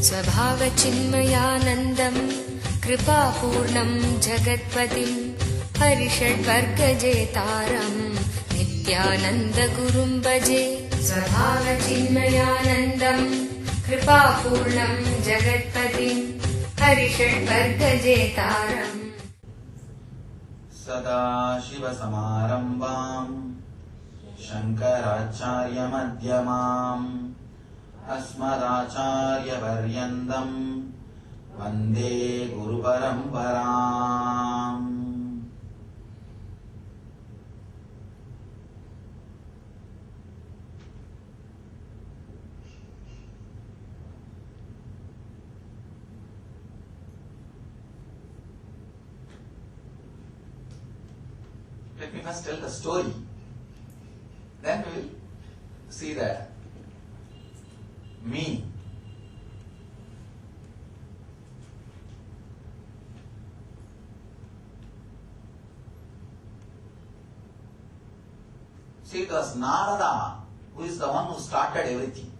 स्वभावचिन्मयानन्दं कृपापूर्णं जगत्पतिं हरिषड्वर्गजेतारं नित्यानन्दगुरुं भजे। स्वभावचिन्मयानन्दं कृपापूर्णं जगत्पतिं हरिषड्वर्गजेतारम्। सदाशिवसमारम्भाम् शङ्कराचार्यमध्यमाम् अस्मदाचार्यपर्यन्तम् वन्दे गुरुपरम्पराम्। Let me first tell the story, then we will see the meaning. See, it was Narada who is the one who started everything.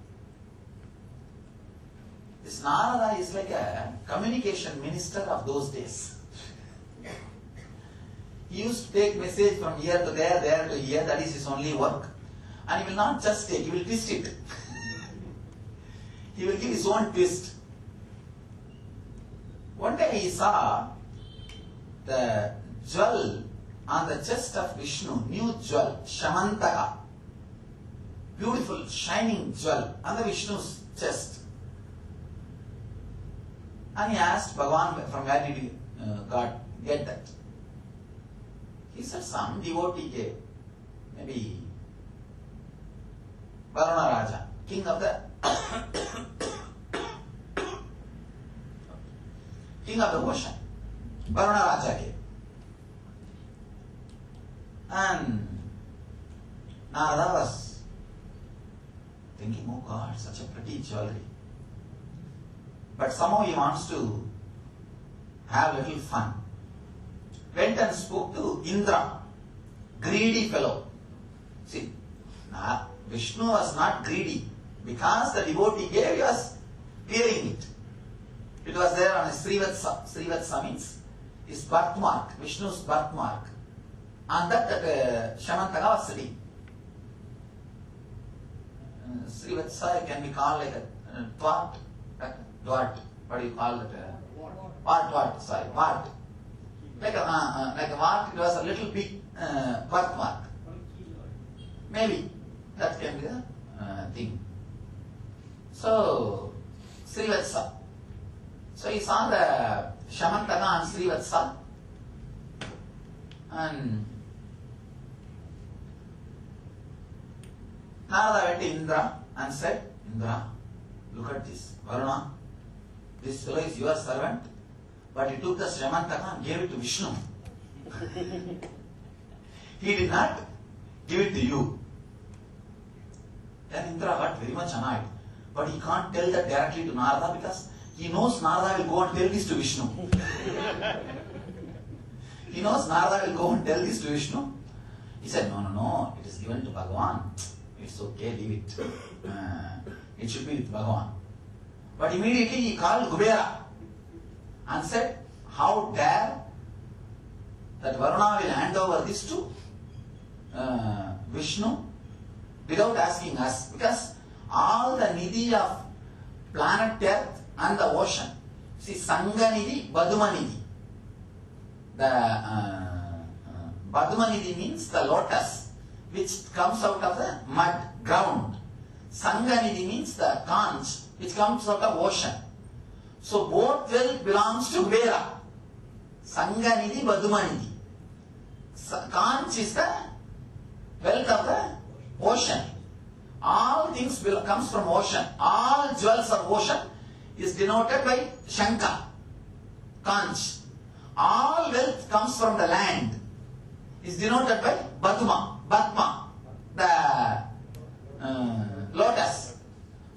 This Narada is like a communication minister of those days. He used to take message from here to there, there to here, that is his only work. And he will not just take, he will twist it. He will give his own twist. One day he saw the jewel on the chest of Vishnu, new jewel, Shamantaka. Beautiful, shining jewel on the Vishnu's chest. And he asked Bhagavan, from where did God get that? He said, some devotee gave, maybe Varuna Raja, king of the ocean. Varuna Raja gave. And Narada was thinking, oh God, such a pretty jewelry. But somehow he wants to have a little fun. Went and spoke to Indra, greedy fellow. See, Vishnu was not greedy. Because the devotee gave, he was clearing it. It was there on his Srivatsa. Srivatsa means his birthmark, Vishnu's birthmark. On that Shamantaka was sitting. Srivatsa can be called like a twat. What do you call it? What? Sorry, what? Like a what? It was a little big birthmark. Maybe that can be the thing. So, Srivatsa. So he saw the Shamantaka on Srivatsa, and Narada went to Indra and said, Indra, look at this. Varuna, this fellow is your servant, but he took the Shamantaka and gave it to Vishnu. He did not give it to you. Then Indra got very much annoyed. But he can't tell that directly to Narada because he knows Narada will go and tell this to Vishnu. He knows Narada will go and tell this to Vishnu. He said, no, it is given to Bhagavan. It's okay, leave it. It should be with Bhagavan. But immediately he called Kubera and said, how dare that Varuna will hand over this to Vishnu without asking us, because all the nidhi of planet Earth and the ocean, see, Sangha nidhi, Baduma nidhi. The Baduma nidhi means the lotus which comes out of the mud, ground. Sangha nidhi means the conch which comes out of ocean. So both wealth belongs to Kubera. Sangha nidhi, Baduma nidhi. Conch is the wealth of the ocean. All things comes from ocean. All jewels of ocean is denoted by Shanka, conch. All wealth comes from the land is denoted by Baduma, Batma, the lotus.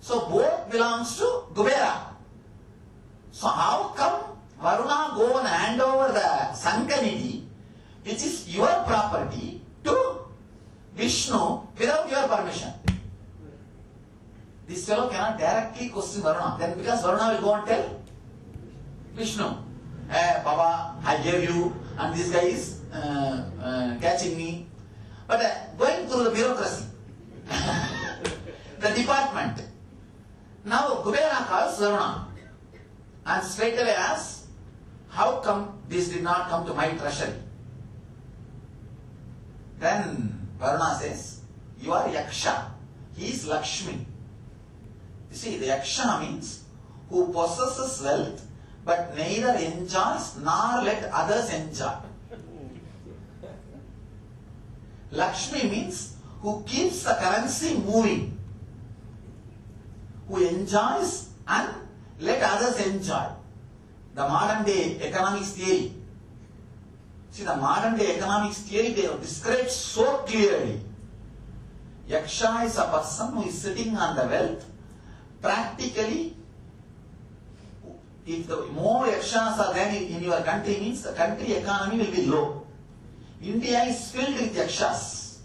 So both belongs to Kubera. So how come Varuna go and hand over the Sankanidhi, which is your property, to Vishnu without your permission? This fellow cannot directly question Varuna. Then because Varuna will go and tell Vishnu, hey, Baba, I gave you, and this guy is catching me. But going through the bureaucracy, the department. Now Kubera calls Varuna and straight away asks, how come this did not come to my treasury? Then Varuna says, you are Yaksha. He is Lakshmi. You see, the Yaksha means who possesses wealth but neither enjoys nor let others enjoy. Lakshmi means who keeps the currency moving, who enjoys and let others enjoy. The modern day economics theory. See, the modern day economics theory, they have described so clearly. Yaksha is a person who is sitting on the wealth. Practically, if the more Yakshas are there in your country, means the country economy will be low. India is filled with Yakshas.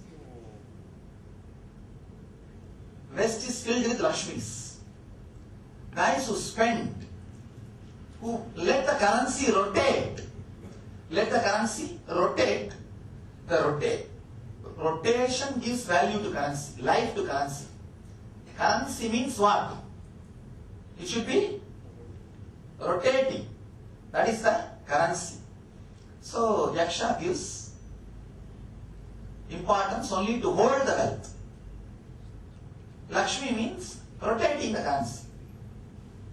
West is filled with Lakshmis. Guys who spend, who let the currency rotate. Let the currency rotate. The rotation gives value to currency, life to currency. Currency means what? It should be rotating. That is the currency. So Yaksha gives importance only to hold the wealth. Lakshmi means rotating the currency.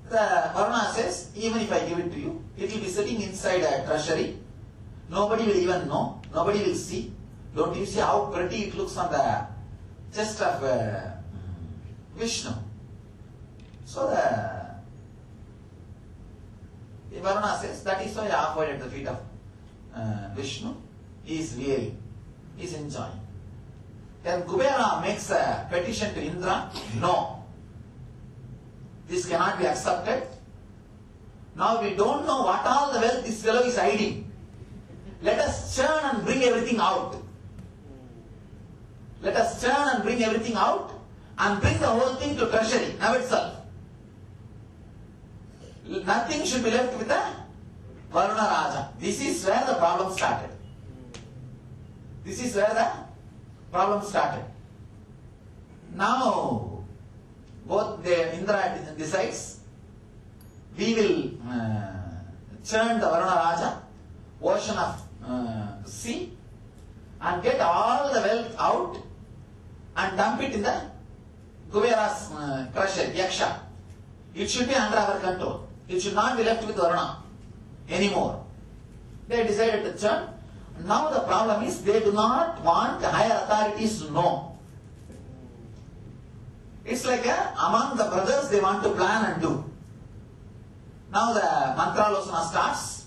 The Varuna says, even if I give it to you, it will be sitting inside a treasury. Nobody will even know. Nobody will see. Don't you see how pretty it looks on the chest of Vishnu? So the Varuna says, that is why I offered at the feet of Vishnu. He is weary. He is enjoying. Then Kubera makes a petition to Indra. No. This cannot be accepted. Now we don't know what all the wealth this fellow is hiding. Let us churn and bring everything out. Let us churn and bring everything out and bring the whole thing to treasury now itself. Nothing should be left with the Varuna Raja. This is where the problem started. This is where the problem started. Now, both the Indra decides, we will churn the Varuna Raja, ocean of sea, and get all the wealth out and dump it in the Kubera's treasury, Yaksha. It should be under our control. It should not be left with Varuna anymore. They decided to churn. Now the problem is they do not want the higher authorities to know. It's like among the brothers they want to plan and do. Now the Mantralosana starts.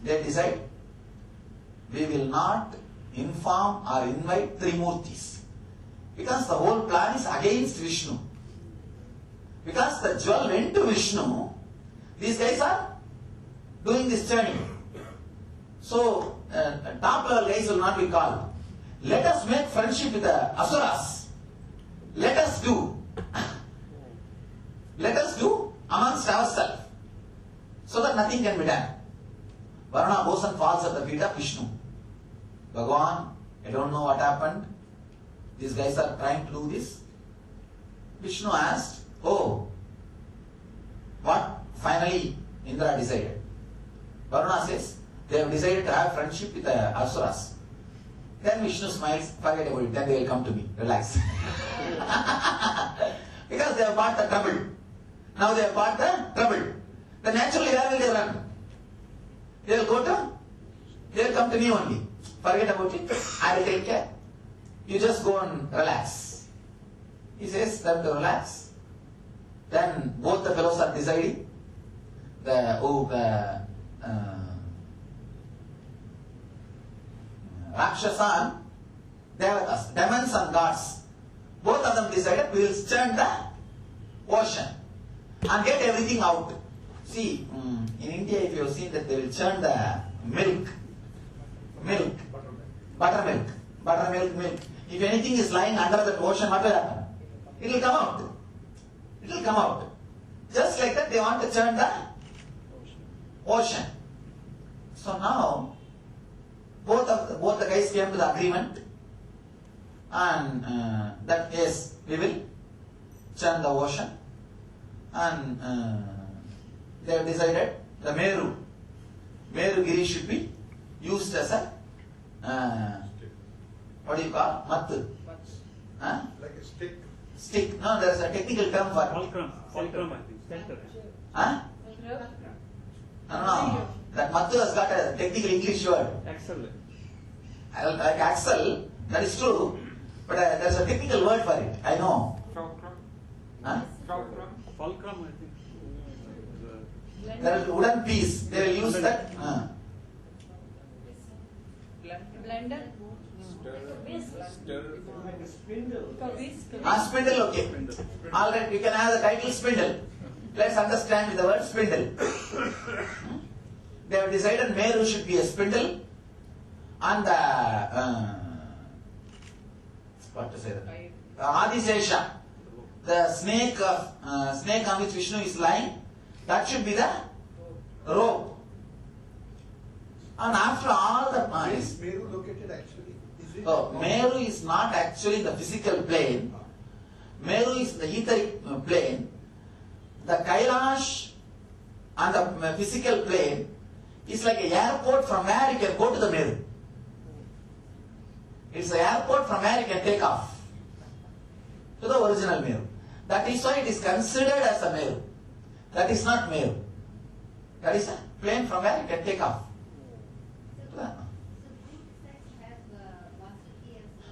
They decide, we will not inform or invite Trimurtis. Because the whole plan is against Vishnu. Because the jewel went to Vishnu, these guys are doing this churning. So, top level guys will not be called. Let us make friendship with the Asuras. Let us do. Let us do amongst ourselves. So that nothing can be done. Varuna goes and falls at the feet of Vishnu. Bhagavan, I don't know what happened. These guys are trying to do this. Vishnu asked, oh, what finally Indra decided? Varuna says, they have decided to have friendship with the Asuras. Then Vishnu smiles, forget about it, then they will come to me, relax. Because they have bought the trouble. Now they have bought the trouble. Then naturally where will they run? They will go to, they will come to me only. Forget about it, I will take care. You just go and relax. He says them to relax. Then both the fellows are deciding. Rakshasa and Devatas, demons and gods. Both of them decided we will churn the ocean and get everything out. See, in India if you have seen that they will churn the milk. Buttermilk. If anything is lying under that ocean, what will happen? it will come out. It will come out. Just like that, they want to churn the ocean. So now, both the guys came to the agreement, and that yes, we will churn the ocean, and they have decided the Meru Giri should be used as a what do you call mattu? Huh? Like a stick. Stick. No, there is a technical term for it. Fulcrum, I think. Center. Huh? No. That mattu has got a technical English word. Axle. Like axle, that is true, but there is a technical word for it. I know. Huh? Fulcrum, I think. There is a wooden piece. They will use that. Blender. Spindle, okay. Alright, you can have the title spindle. Let's understand with the word spindle. They have decided Meru should be a spindle, and what to say that? Adisesha, the snake on which Vishnu is lying, that should be the rope. And after all the Where points, is Meru located actually? Is it? Meru is not actually the physical plane. Meru is the etheric plane. The Kailash and the physical plane is like an airport from where you can go to the Meru. It's an airport from where you can take off to the original Meru. That is why it is considered as a Meru. That is not Meru. That is a plane from where you can take off.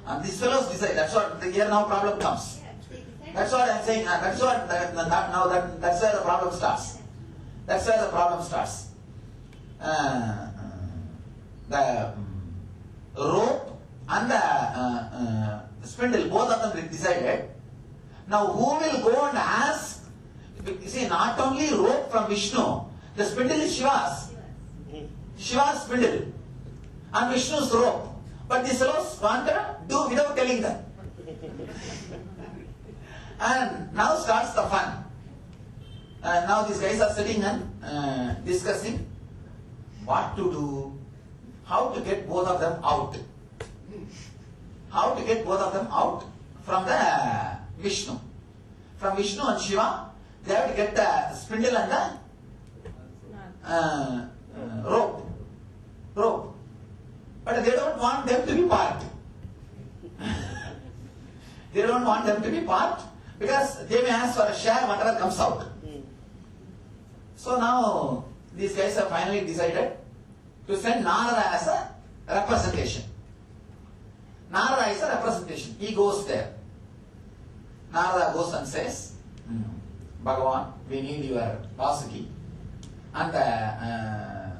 And these fellows decide. That's what here now problem comes. That's what I'm saying. That's what that's where the problem starts. That's where the problem starts. The rope and the spindle, both of them decided. Now who will go and ask? You see, not only rope from Vishnu, the spindle is Shiva's. Shiva's spindle and Vishnu's rope. But these fellows want to do without telling them. And now starts the fun. Now these guys are sitting and discussing what to do, how to get both of them out. How to get both of them out from the Vishnu. From Vishnu and Shiva, they have to get the spindle and the rope. But they don't want them to be part. They don't want them to be part because they may ask for a share whatever comes out. So now these guys have finally decided to send Narada as a representation. Narada is a representation. He goes there. Narada goes and says, Bhagavan, we need your Vasuki and the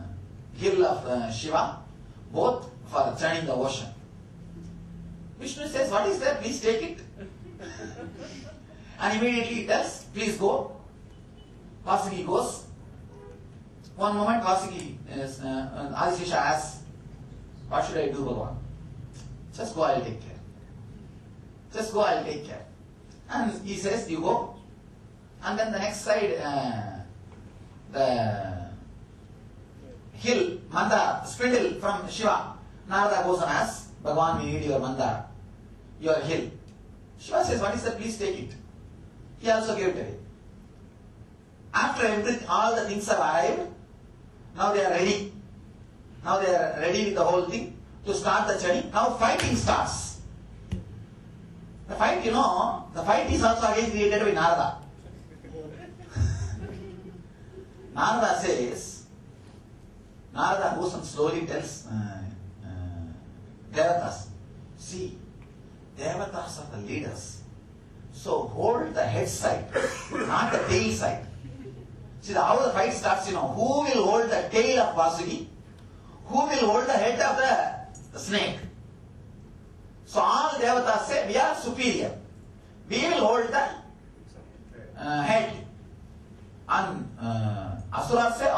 hill of Shiva, both for churning the ocean. Vishnu says, what is that? Please take it. And immediately he tells, please go. Vasuki goes. One moment Vasuki, Adisesha asks, what should I do, Bhagavan? Just go, I'll take care. Just go, I'll take care. And he says, you go. And then the next side, the hill, Mandara, spindle from Shiva. Narada goes and asks, Bhagavan, we need your Mandara, your hill. Shiva says, what is that? Please take it. He also gave it away. After all the things have arrived, now they are ready. Now they are ready with the whole thing to start the journey. Now fighting starts. The fight, the fight is also again created by Narada. Narada goes and slowly tells Devatas, see, Devatas are the leaders. So hold the head side, not the tail side. See how the fight starts, who will hold the tail of Vasuki, who will hold the head of the snake. So all Devatas say, we are superior. We will hold the head. And Asuras say,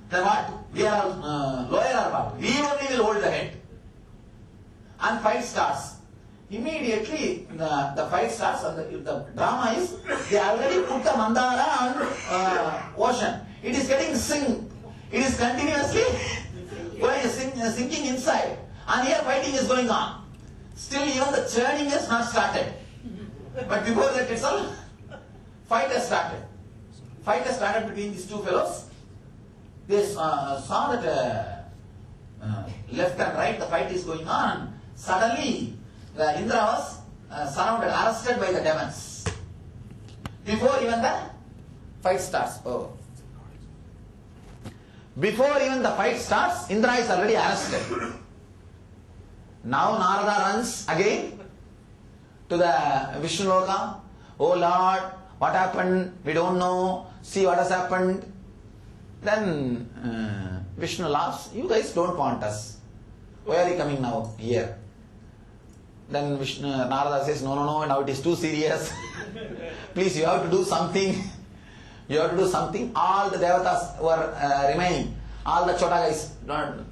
then what? We are lower or what? We only will hold the head. And fight starts. Immediately the fight starts and the drama is they already put the Mandara on ocean. It is getting sink. It is continuously going sinking inside. And here fighting is going on. Still even the churning has not started. But before that itself, fight has started. Fight has started between these two fellows. They saw that left and right the fight is going on. Suddenly the Indra was surrounded, arrested by the demons. Before even the fight starts. Oh. Before even the fight starts, Indra is already arrested. Now Narada runs again to the Vishnu Loka. Oh Lord, what happened? We don't know. See what has happened. Then Vishnu laughs. You guys don't want us. Why are you coming now here? Then Narada says, no, now it is too serious. Please, you have to do something. You have to do something. All the devatas were remaining. All the chota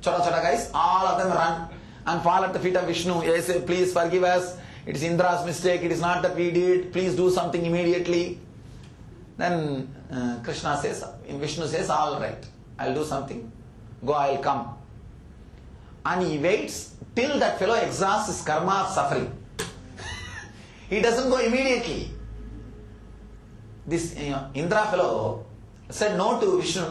guys, all of them run and fall at the feet of Vishnu. They say, please forgive us. It is Indra's mistake. It is not that we did. Please do something immediately. Then Vishnu says, all right, I'll do something. Go, I'll come. And he waits till that fellow exhausts his karma of suffering. He doesn't go immediately. This Indra fellow said no to Vishnu.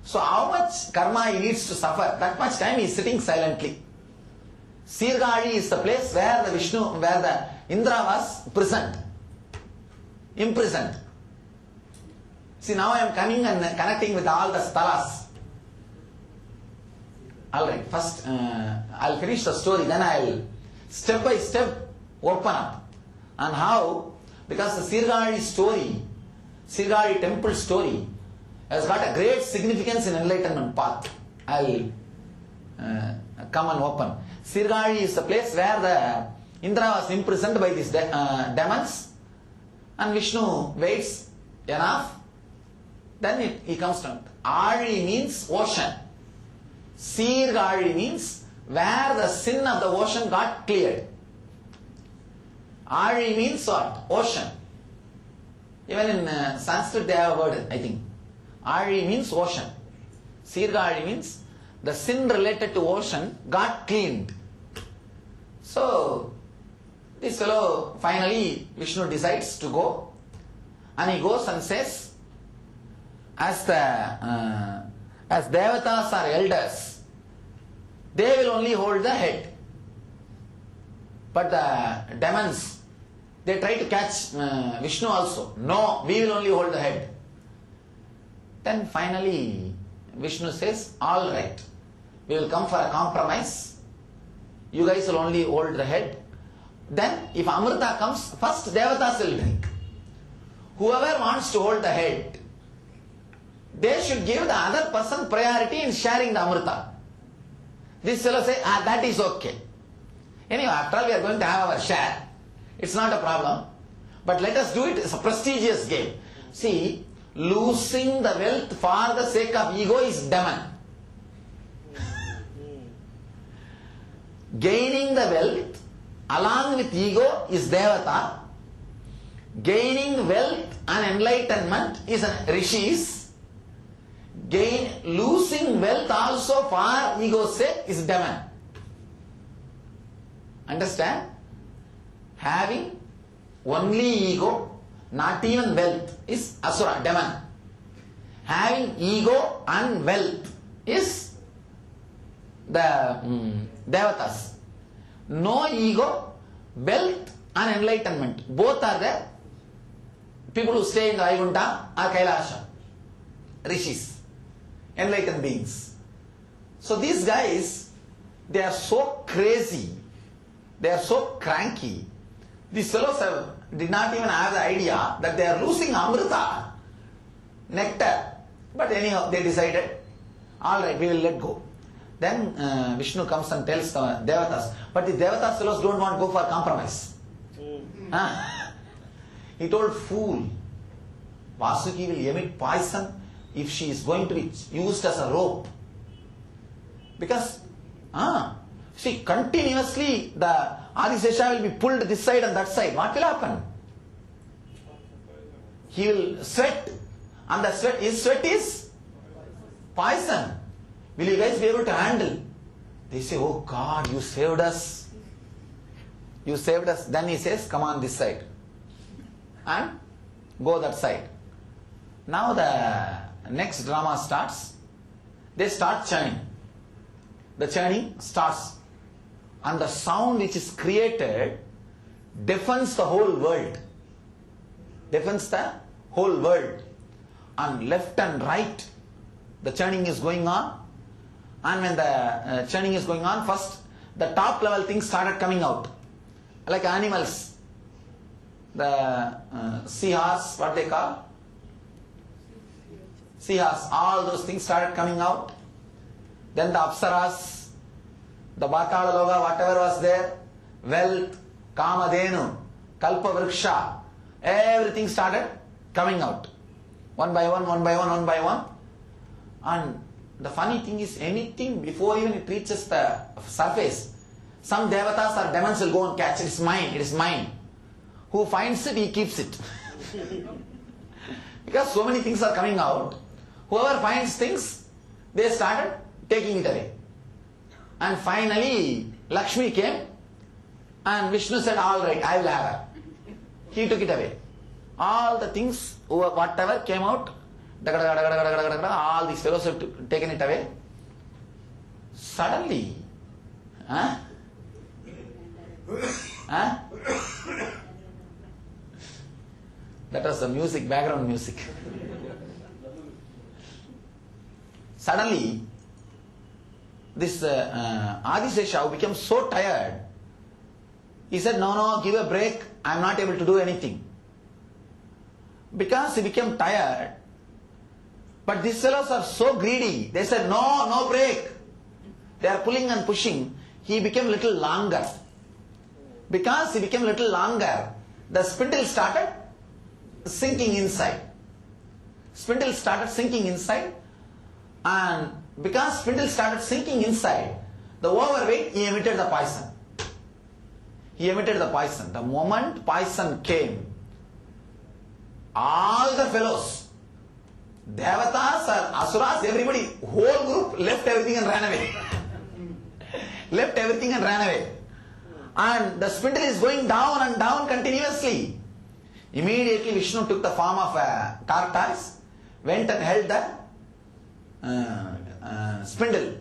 So how much karma he needs to suffer? That much time he is sitting silently. Sirgadi is the place where the Indra was imprisoned. See, now I am coming and connecting with all the sthalas. Alright, first I'll finish the story, then I'll step by step open up. And how? Because the Sirgadi temple story has got a great significance in enlightenment path. I'll come and open. Sirgadi is the place where the Indra was imprisoned by these demons, and Vishnu waits enough. Then he comes down. Adi means ocean. Sirgadi means where the sin of the ocean got cleared. Adi means what? Ocean. Even in Sanskrit they have a word, I think. Adi means ocean. Sirgadi means the sin related to ocean got cleaned. So this fellow finally Vishnu decides to go, and he goes and says, as devatas are elders, they will only hold the head. But the demons, they try to catch Vishnu also. No, we will only hold the head. Then finally Vishnu says, all right, we will come for a compromise. You guys will only hold the head. Then if Amrita comes, first devatas will drink. Whoever wants to hold the head, they should give the other person priority in sharing the Amrita. This fellow says, that is okay. Anyway, after all we are going to have our share. It's not a problem. But let us do it. It's a prestigious game. See, losing the wealth for the sake of ego is demon. Gaining the wealth along with ego is devata. Gaining wealth and enlightenment is rishis. Losing wealth also for ego's sake is demon. Understand? Having only ego, not even wealth, is asura, demon. Having ego and wealth is the devatas. No ego, wealth and enlightenment, both are there. People who stay in the Vaikuntha are Kailasha, rishis, enlightened beings. So these guys, they are so crazy, they are so cranky. These fellows did not even have the idea that they are losing Amrita, nectar. But anyhow, they decided, alright, we will let go. Then Vishnu comes and tells the devatas, but the devatas fellows don't want to go for compromise. He told, fool, Vasuki will emit poison if she is going to be used as a rope. Because, see, continuously the Adisesha will be pulled this side and that side. What will happen? He will sweat, and his sweat is poison. Will you guys be able to handle? They say, oh God, you saved us. You saved us. Then he says, come on this side. And go that side. Now the next drama starts. They start churning. The churning starts. And the sound which is created deafens the whole world. Deafens the whole world. And left and right, the churning is going on. And when the churning is going on, first the top level things started coming out. Like animals. The seahorse, what they call? Seahorse. All those things started coming out. Then the apsaras, the Batala Loga, whatever was there, wealth, Kamadhenu, Kalpa Vriksha, everything started coming out. One by one, one by one, one by one. And the funny thing is, anything before even it reaches the surface, some devatas or demons will go and catch it. It's mine, it is mine. Who finds it, he keeps it. Because so many things are coming out, whoever finds things, they started taking it away. And finally, Lakshmi came and Vishnu said, all right, I will have her. He took it away. All the things, whatever came out, all these fellows have taken it away. Suddenly, that was the music, background music. Suddenly, this Adisesha became so tired, he said, no, give a break, I am not able to do anything. Because he became tired, but these fellows are so greedy, they said, no break. They are pulling and pushing. He became a little longer. Because he became a little longer, the spindle started sinking inside. Spindle started sinking inside, and because spindle started sinking inside, the overweight, he emitted the poison. He emitted the poison. The moment poison came, all the fellows, Devatas or Asuras, everybody, whole group left everything and ran away. Left everything and ran away. And the spindle is going down and down continuously. Immediately Vishnu took the form of a tortoise, went and held the spindle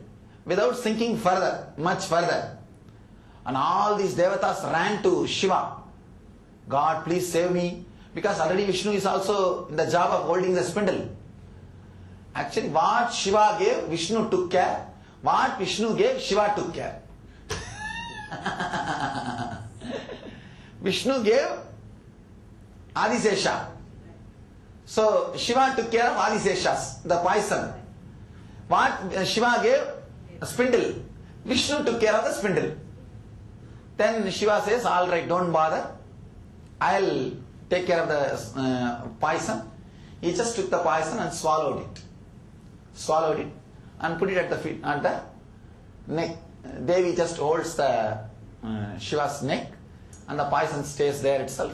without sinking further, much further. And all these devatas ran to Shiva. God, please save me. Because already Vishnu is also in the job of holding the spindle. Actually, what Shiva gave, Vishnu took care. What Vishnu gave, Shiva took care. Vishnu gave Adisesha. So Shiva took care of Adiseshas, the poison. What Shiva gave? A spindle. Vishnu took care of the spindle. Then Shiva says, all right, don't bother. I'll take care of the poison. He just took the poison and swallowed it. Swallowed it and put it at the feet, at the neck. Devi just holds the Shiva's neck and the poison stays there itself.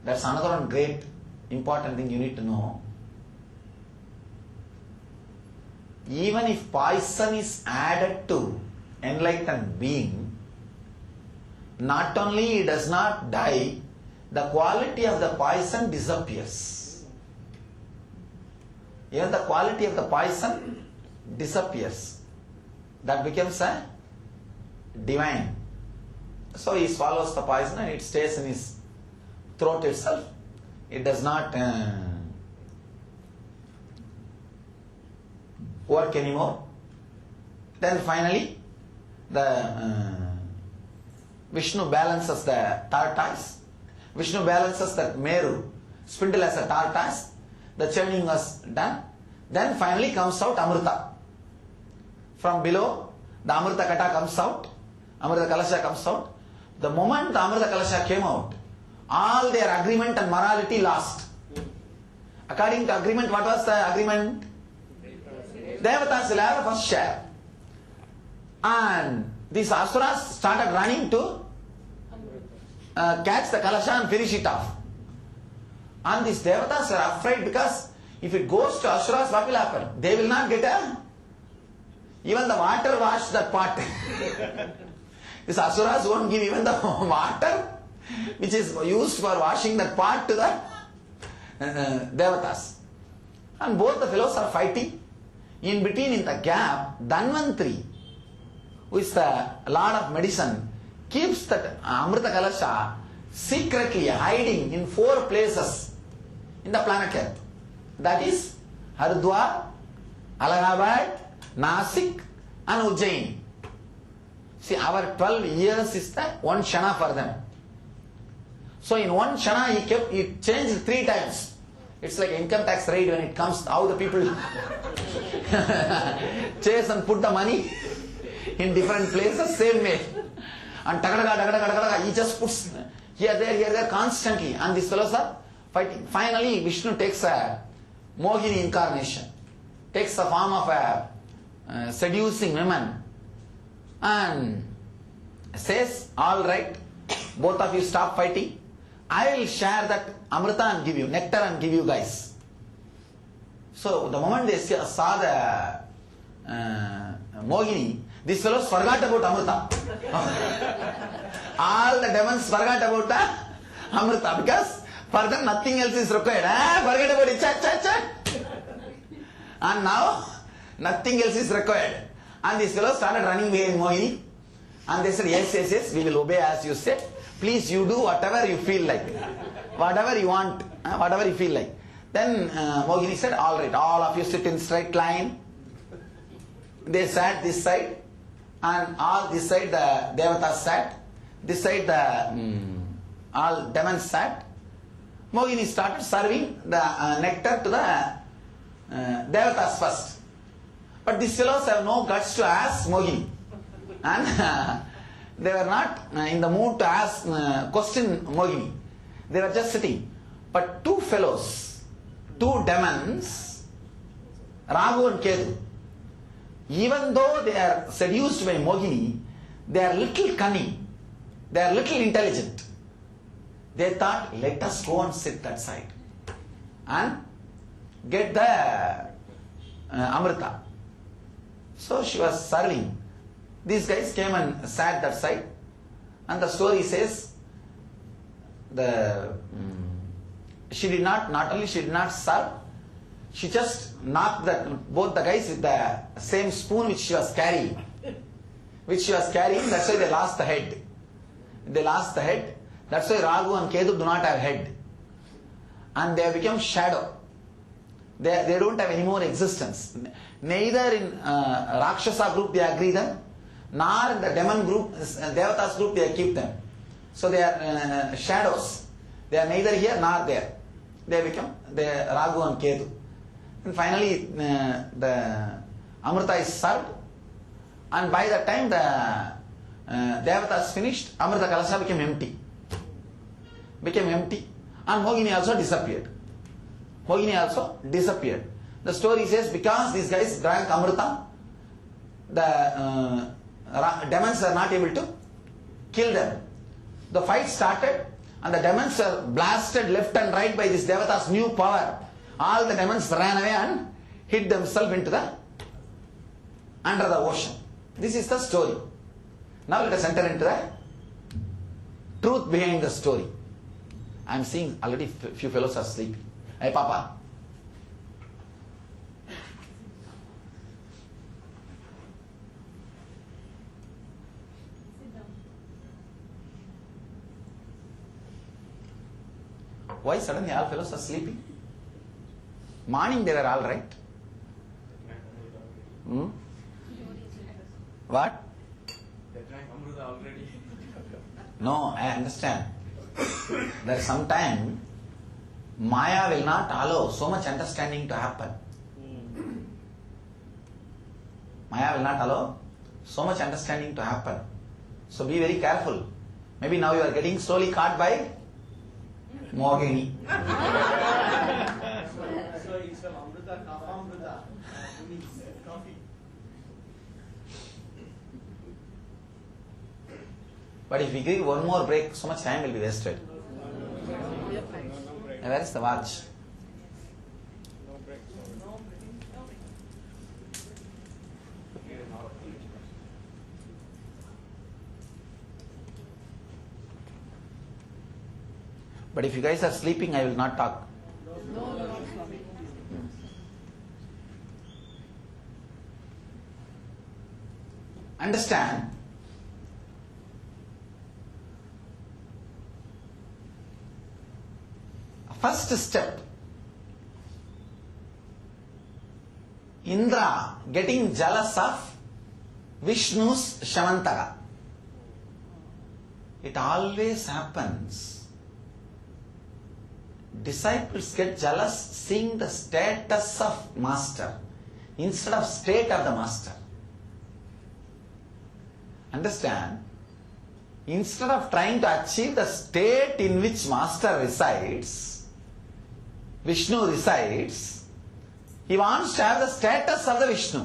That's another one great important thing you need to know. Even if poison is added to enlightened being, not only it does not die, the quality of the poison disappears. Even the quality of the poison disappears. That becomes a divine. So he swallows the poison and it stays in his throat itself. It does not work anymore. Then finally, the Vishnu balances the tortoise. Vishnu balances the Meru. Spindle as a tortoise. The churning was done. Then finally comes out Amrita. From below, the Amrita Kata comes out. Amrita Kalasha comes out. The moment the Amrita Kalasha came out, all their agreement and morality lost. According to agreement, what was the agreement? Devatas will have a first share. And these asuras started running to catch the kalasha and finish it off. And these devatas are afraid because if it goes to asuras, what will happen? They will not get even the water wash that pot. These asuras won't give even the water which is used for washing that pot to the devatas. And both the fellows are fighting. In between, in the gap, Dhanvantri, who is the Lord of Medicine, keeps that Amrita Kalasha secretly hiding in 4 places in the planet Earth. That is Haridwar, Allahabad, Nasik and Ujjain. See, our 12 years is the one Shana for them. So in one Shana he changed 3 times. It's like income tax raid when it comes, how the people chase and put the money in different places, same way. And he just puts here, there, constantly. And these fellows are fighting. Finally, Vishnu takes a Mohini incarnation, takes the form of a seducing woman and says, all right, both of you stop fighting. I will share that Amrita and give you, nectar and give you guys. So the moment they saw the Mohini, these fellows forgot about Amrita. All the demons forgot about Amrita because for them nothing else is required. Forget about it, chat. And now nothing else is required. And these fellows started running behind Mohini. And they said, yes, we will obey as you said. Please, you do whatever you feel like. Whatever you want, whatever you feel like. Then Mohini said, all right, all of you sit in straight line. They sat this side. And all this side the Devatas sat. This side the all demons sat. Mohini started serving the nectar to the Devatas first. But these fellows have no guts to ask Mohini. And they were not in the mood to ask, question Mohini. They were just sitting. But 2 fellows, 2 demons, Rahu and Ketu, even though they are seduced by Mohini, they are little cunning, they are little intelligent. They thought, let us go and sit that side and get the Amrita. So she was serving. These guys came and sat that side, and the story says she did not only she did not serve, she just knocked both the guys with the same spoon which she was carrying. That's why they lost the head. That's why Ragu and Ketu do not have head. And they have become shadow. They don't have any more existence. Neither in Rakshasa group they agree them, nor in the demon group, Devatas group they keep them. So they are shadows. They are neither here nor there. They become the Ragu and Ketu. And finally the Amrita is served, and by the time the Devatas finished, Amrita Kalasha became empty. And Mohini also disappeared. The story says because these guys drank Amrita, the demons are not able to kill them. The fight started and the demons are blasted left and right by this Devata's new power. All the demons ran away and hid themselves into under the ocean. This is the story. Now let us enter into the truth behind the story. I am seeing already few fellows are sleeping. Hey Papa. Why suddenly all fellows are sleeping? Morning they were all right. What? They drank Amrita already. No, I understand. That sometime Maya will not allow so much understanding to happen. So be very careful. Maybe now you are getting slowly caught by Mohini. So it's of Amrita, Kapamrita, coffee. But if we give one more break, so much time will be wasted. And where is the watch? But if you guys are sleeping, I will not talk. Understand? First step, Indra getting jealous of Vishnu's Shamantaka. It always happens. Disciples get jealous seeing the status of master instead of state of the master. Understand? Instead of trying to achieve the state in which master resides, Vishnu resides, he wants to have the status of the Vishnu.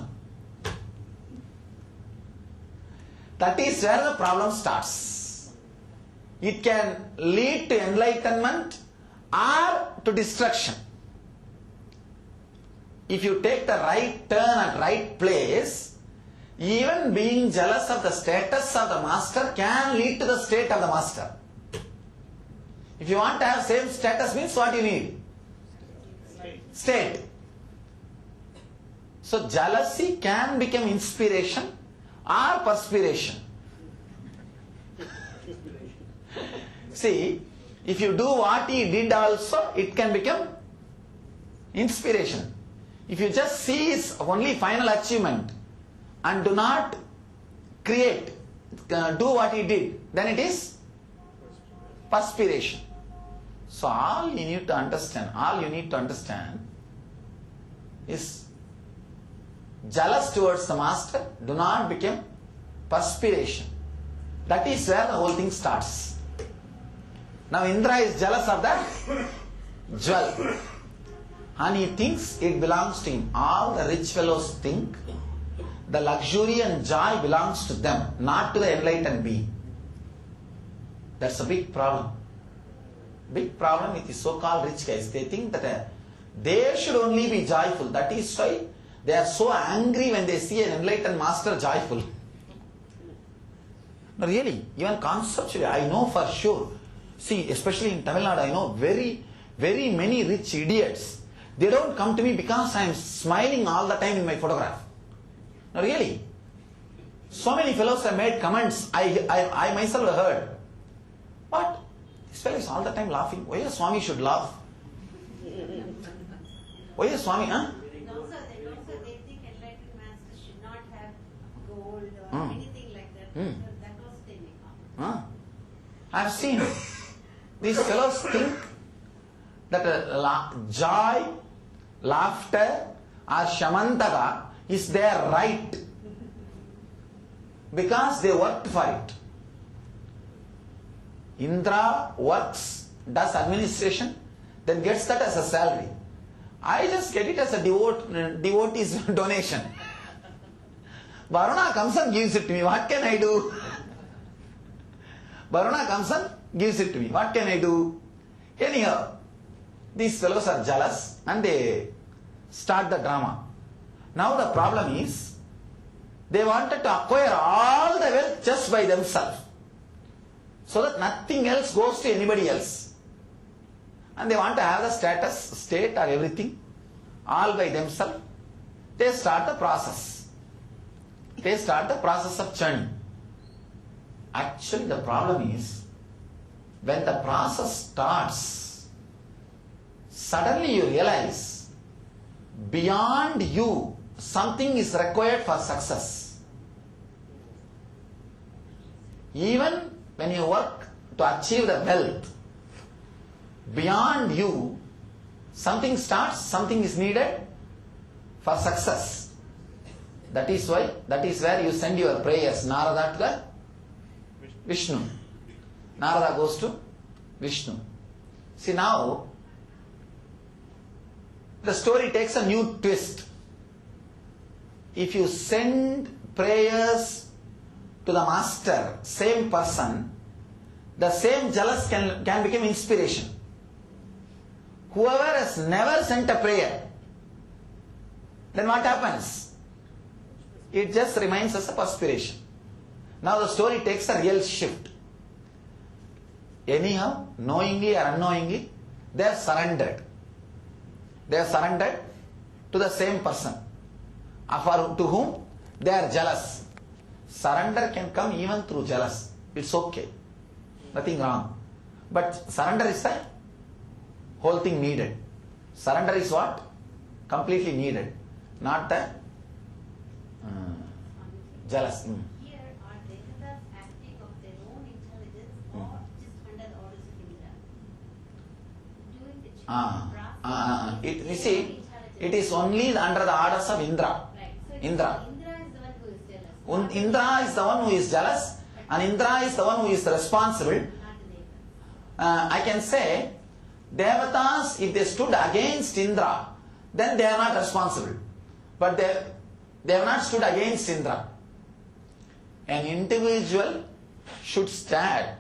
That is where the problem starts. It can lead to enlightenment or to destruction. If you take the right turn at right place, even being jealous of the status of the master can lead to the state of the master. If you want to have same status, means what you need? State. So jealousy can become inspiration or perspiration. See, if you do what he did also, it can become inspiration. If you just see his only final achievement and do not create, do what he did, then it is perspiration. So all you need to understand is jealous towards the master, do not become perspiration. That is where the whole thing starts. Now Indra is jealous of that jewel and he thinks it belongs to him. All the rich fellows think the luxury and joy belongs to them, not to the enlightened being. That's a big problem. Big problem with the so-called rich guys. They think that they should only be joyful. That is why they are so angry when they see an enlightened master joyful. No, really, even conceptually, I know for sure. See, especially in Tamil Nadu, I know very, very many rich idiots. They don't come to me because I am smiling all the time in my photograph. No, really. So many fellows have made comments. I myself have heard. What? This fellow is all the time laughing. Why a Swami should laugh? Why a Swami, huh? No, sir, they think enlightened masters should not have gold or anything like that. That was they make up. I have seen these fellows think that joy, laughter or shamantaka is their right because they worked for it. Indra works, does administration, then gets that as a salary. I just get it as a devotee's donation. Varuna comes and gives it to me. What can I do? Varuna comes and gives it to me. What can I do? Anyhow, these fellows are jealous and they start the drama. Now the problem is, they wanted to acquire all the wealth just by themselves, so that nothing else goes to anybody else. And they want to have the status, state or everything all by themselves. They start the process. They start the process of churning. Actually the problem is, when the process starts, suddenly you realize beyond you something is required for success. Even when you work to achieve the wealth, beyond you something starts, something is needed for success. That is where you send your prayers. Narada to the Vishnu. Narada goes to Vishnu. See, now the story takes a new twist. If you send prayers to the master, same person, the same jealous can become inspiration. Whoever has never sent a prayer, then what happens? It just remains as a perspiration. Now the story takes a real shift. Anyhow, knowingly or unknowingly, they have surrendered. They have surrendered to the same person to whom they are jealous. Surrender can come even through jealous. It's okay. Nothing wrong. But surrender is the whole thing needed. Surrender is what? Completely needed. Not the jealous. Here are Devatas acting of their own intelligence or just under the orders of Indra? Doing the chanting process. You see, it is only under the orders of Indra. Right. So Indra. Indra is the one who is jealous. Indra is the one who is jealous, and Indra is the one who is responsible. Not the Devatas. I can say, Devatas, if they stood against Indra, then they are not responsible. But they have not stood against Indra. An individual should stand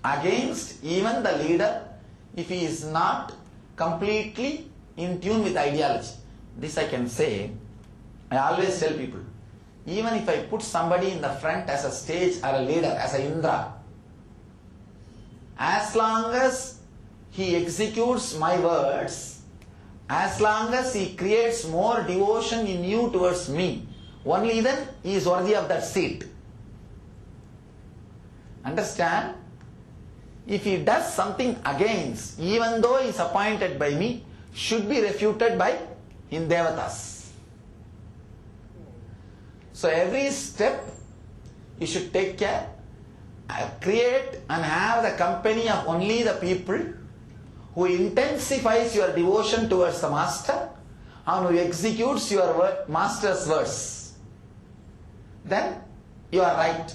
against even the leader if he is not completely in tune with ideology. This I can say. I always tell people, even if I put somebody in the front as a stage or a leader, as a Indra, as long as he executes my words, as long as he creates more devotion in you towards me, only then he is worthy of that seat. Understand? If he does something against, even though he is appointed by me, should be refuted by in Devatas. So every step you should take care, create and have the company of only the people who intensifies your devotion towards the master and who executes your master's words. Then you are right.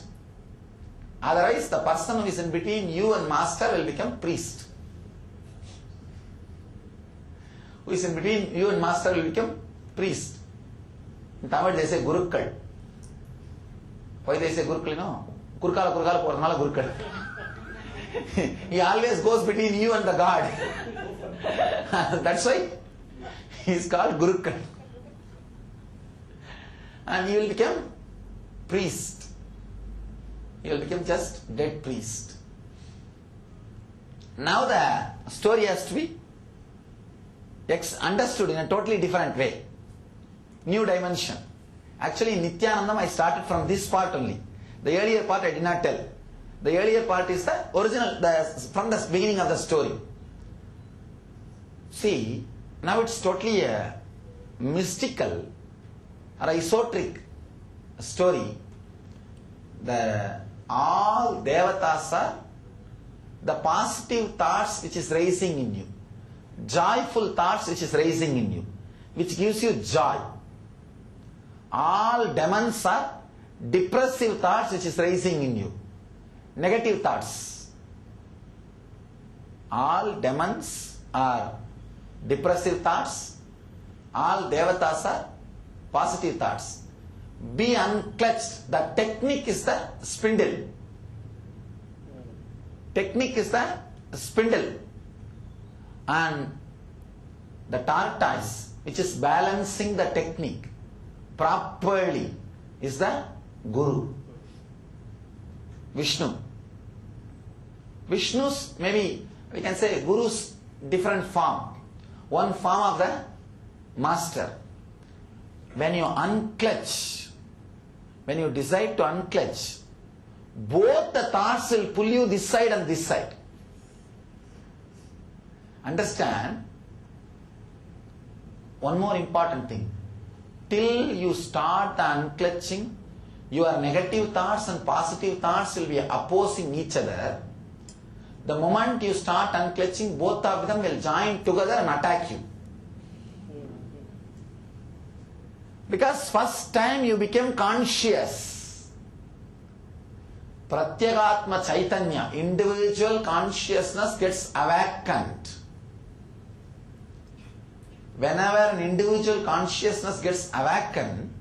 Otherwise, the person who is in between you and master will become priest. Who is in between you and master will become priest. In Tamil they say Gurukkal. Why they say Gurukkal? No. Kurkala poranala Gurukkal. He always goes between you and the God. That's why he is called Gurukkal. And he will become priest. He will become just dead priest. Now the story has to be understood in a totally different way. New dimension. Actually, in Nityanandam I started from this part only. The earlier part I did not tell. The earlier part is the original, from the beginning of the story. See, now it's totally a mystical or esoteric story. All Devatas are the positive thoughts which is raising in you, joyful thoughts which is raising in you, which gives you joy. All demons are depressive thoughts which is raising in you, negative thoughts. All demons are depressive thoughts, all Devatas are positive thoughts. Be unclutched. The technique is the spindle. Technique is the spindle. And the tortoise, which is balancing the technique properly, is the Guru. Vishnu. Vishnu's, maybe we can say Guru's different form. One form of the master. When you unclutch, when you decide to unclutch, both the thoughts will pull you this side and this side. Understand? One more important thing. Till you start the unclutching, your negative thoughts and positive thoughts will be opposing each other. The moment you start unclutching, both of them will join together and attack you. Because first time you became conscious. Pratyagatma Chaitanya, individual consciousness gets awakened. Whenever an individual consciousness gets awakened,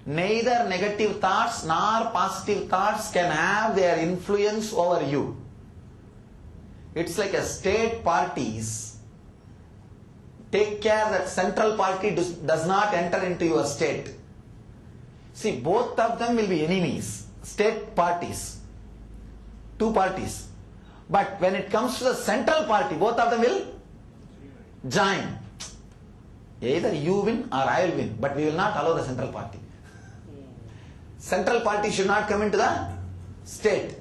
neither negative thoughts nor positive thoughts can have their influence over you. It's like a state parties. Take care that central party does not enter into your state. See, both of them will be enemies. State parties. Two parties. But when it comes to the central party, both of them will join. Either you win or I will win, but we will not allow the central party. Central party should not come into the state.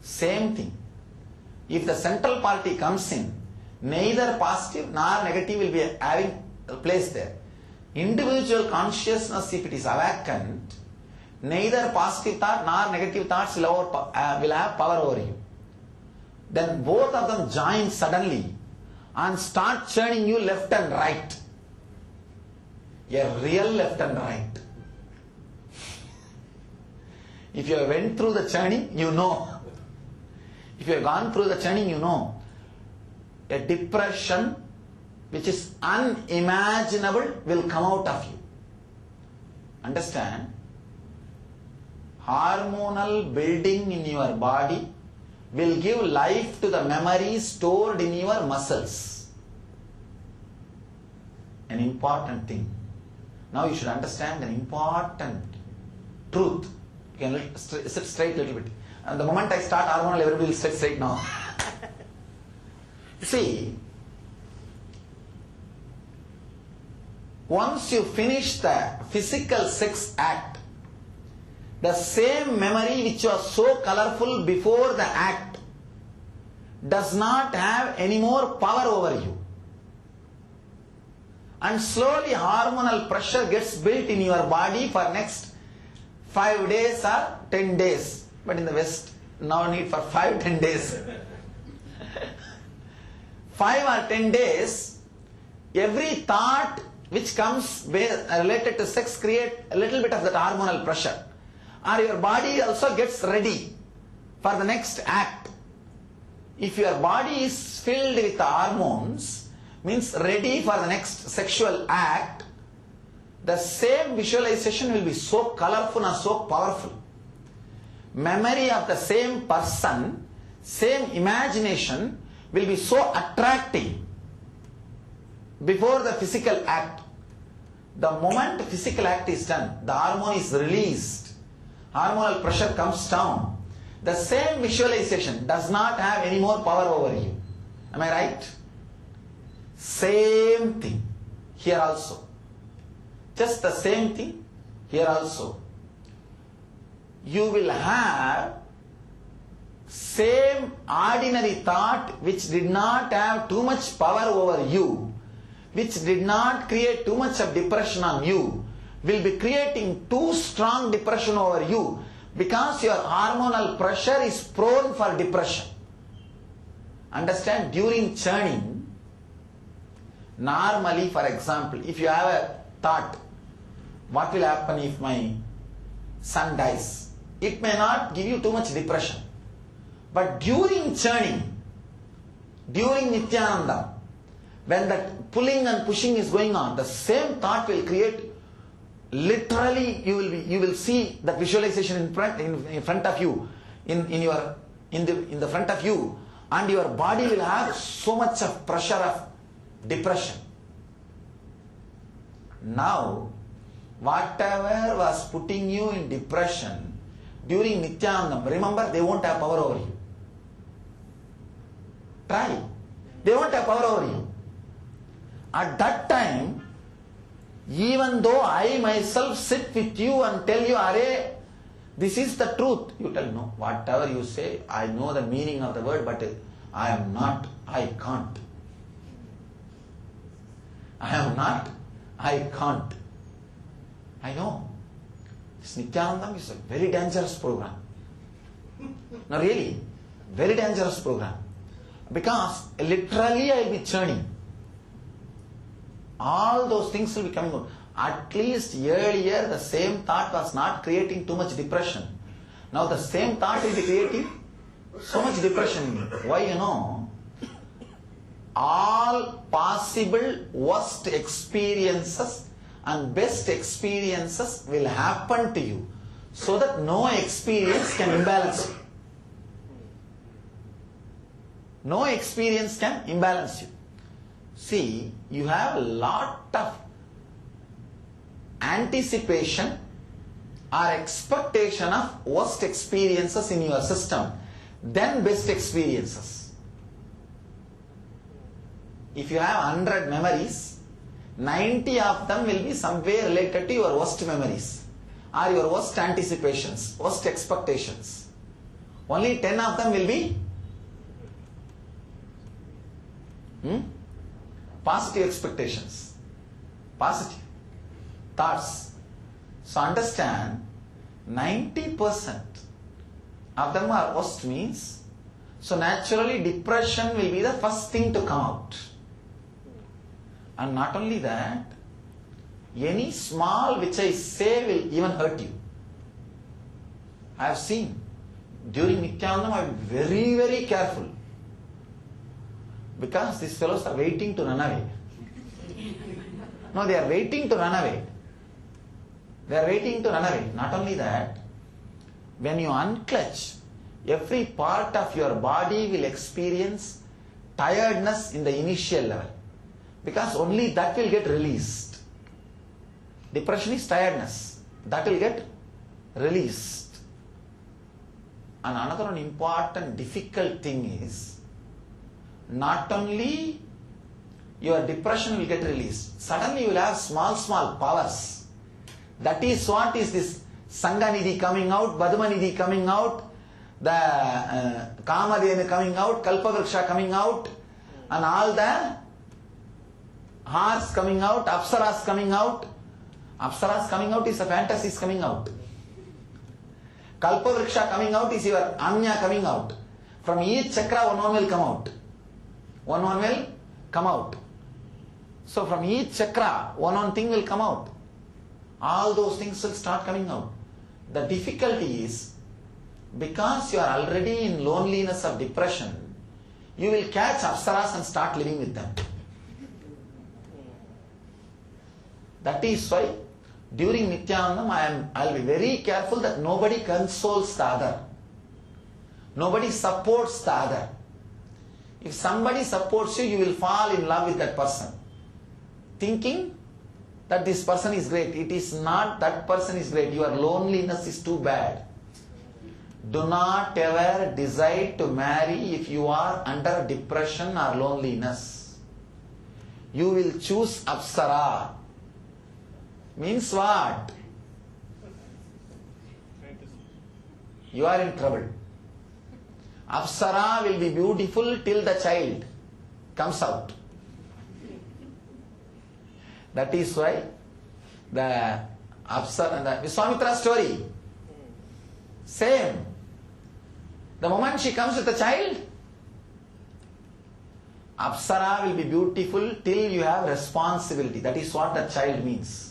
Same thing. If the central party comes in, neither positive nor negative will be having a place there. Individual consciousness, if it is awakened, neither positive thought nor negative thoughts will have power over you. Then both of them join suddenly and start churning you left and right. A real left and right. If you went through the churning, you know. If you have gone through the churning, you know. A depression which is unimaginable will come out of you. Understand? Hormonal building in your body will give life to the memories stored in your muscles. An important thing. Now you should understand an important truth. You can sit straight a little bit. And the moment I start hormonal, everybody will sit straight now. See, once you finish the physical sex act, the same memory which was so colorful before the act does not have any more power over you. And slowly hormonal pressure gets built in your body for next 5 days or 10 days. But in the West, no need for 5-10 days. 5 or 10 days, every thought which comes related to sex create a little bit of that hormonal pressure. Or your body also gets ready for the next act. If your body is filled with hormones, means ready for the next sexual act, the same visualization will be so colorful and so powerful. Memory of the same person, same imagination will be so attractive before the physical act. The moment the physical act is done, the hormone is released, hormonal pressure comes down. The same visualization does not have any more power over you. Am I right? Same thing here also. Just the same thing here also. You will have same ordinary thought which did not have too much power over you, which did not create too much of depression on you, will be creating too strong depression over you because your hormonal pressure is prone for depression. Understand? During churning, normally, for example, if you have a thought, what will happen if my son dies? It may not give you too much depression. But during churning, during Nityananda, when that pulling and pushing is going on, the same thought will create, literally you will see that visualization in front of you, in the front of you, and your body will have so much of pressure of depression. Now, whatever was putting you in depression during Nityanandam, remember, they won't have power over you. Try. They won't have power over you. At that time, even though I myself sit with you and tell you, Arey, this is the truth, you tell, no, whatever you say, I know the meaning of the word, but I am not, I can't. I am not, I can't. I know. This Nityanandam is a very dangerous program. No, really, very dangerous program. Because literally I will be churning. All those things will be coming out. At least earlier the same thought was not creating too much depression. Now the same thought will be creating so much depression in you. Why, you know? All possible worst experiences and best experiences will happen to you so that no experience can imbalance you. No experience can imbalance you. See, you have a lot of anticipation or expectation of worst experiences in your system than best experiences. If you have 100 memories, 90 of them will be somewhere related to your worst memories or your worst anticipations, worst expectations. Only 10 of them will be positive expectations, positive thoughts. So understand, 90% of them are worst means, so naturally depression will be the first thing to come out. And not only that, any small which I say will even hurt you. I have seen during Nityanandam I am very, very careful, because these fellows are waiting to run away. No, they are waiting to run away. They are waiting to run away. Not only that, when you unclutch, every part of your body will experience tiredness in the initial level, because only that will get released. Depression is tiredness. That will get released. And another one important difficult thing is, not only your depression will get released, suddenly you will have small powers. That is what is this Sanganidhi coming out, Badmanidhi coming out, the Kamadhenu coming out, Kalpavriksha coming out, and all the hearts coming out, Apsaras coming out. Apsaras coming out is a fantasies coming out. Kalpavriksha coming out is your Anya coming out. From each chakra one will come out. One will come out. So from each chakra one thing will come out. All those things will start coming out. The difficulty is, because you are already in loneliness of depression, you will catch Apsaras and start living with them. That is why during Nityanandam I will be very careful that nobody consoles the other. Nobody supports the other. If somebody supports you, you will fall in love with that person, thinking that this person is great. It is not that person is great. Your loneliness is too bad. Do not ever decide to marry if you are under depression or loneliness. You will choose Apsara. Means what? You are in trouble. Apsara will be beautiful till the child comes out. That is why the Apsara and the Vishwamitra story, same. The moment she comes with the child, Apsara will be beautiful till you have responsibility. That is what the child means.